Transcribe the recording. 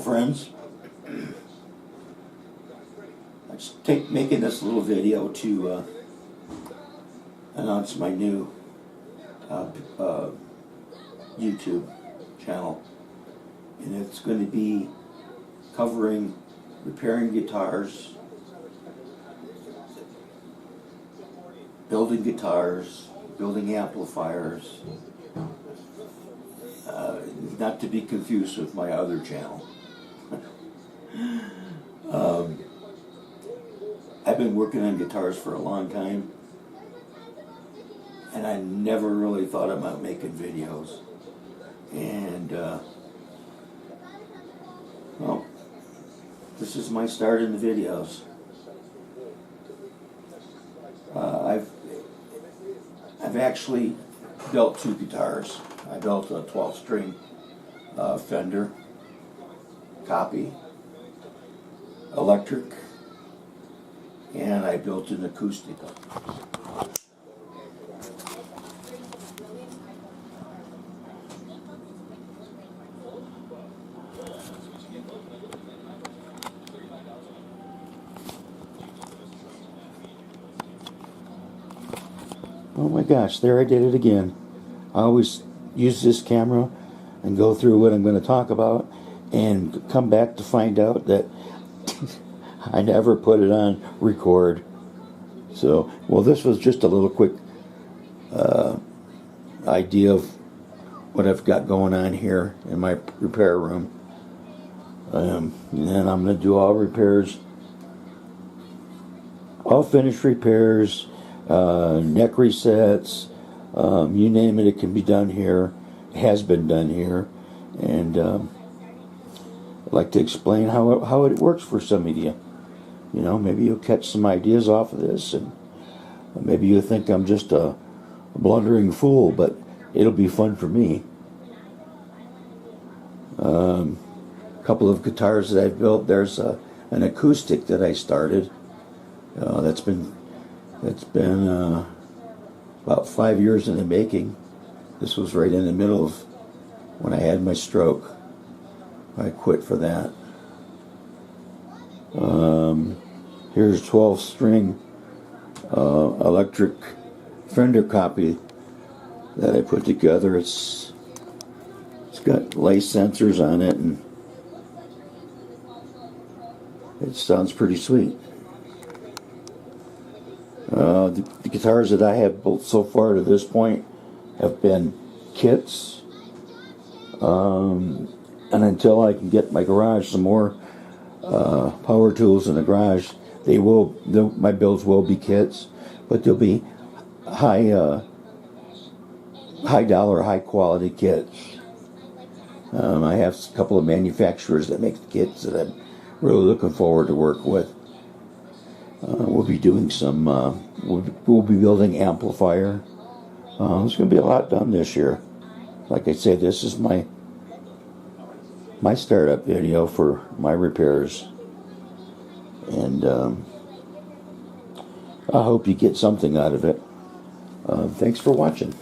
friends. I'm just making this little video to announce my new YouTube channel, and it's going to be covering repairing guitars, building guitars, building amplifiers, not to be confused with my other channel. I've been working on guitars for a long time, and I never really thought about making videos. And well, this is my start in the videos. I've actually built two guitars. I built a 12-string Fender copy, electric, and I built an acoustic. Oh my gosh, there I did it again. I always use this camera and go through what I'm going to talk about and come back to find out that I never put it on record. So, well, this was just a little quick idea of what I've got going on here in my repair room. And then I'm going to do all repairs, all finished repairs, neck resets, you name it, it can be done here. It has been done here. And I'd like to explain how it works for some of you. You know, maybe you'll catch some ideas off of this, and maybe you think I'm just a blundering fool, but it'll be fun for me. A couple of guitars that I've built. There's an acoustic that I started. That's been about 5 years in the making. This was right in the middle of when I had my stroke. I quit for that. Here's a 12-string electric Fender copy that I put together. It's got lace sensors on it, and it sounds pretty sweet. The guitars that I have built so far to this point have been kits, and until I can get my garage some more power tools in the garage, my builds will be kits, but they'll be high dollar, high quality kits. I have a couple of manufacturers that make the kits that I'm really looking forward to work with. We'll be doing some. We'll be building amplifier. There's going to be a lot done this year. Like I said, this is my startup video for my repairs, and I hope you get something out of it. Thanks for watching.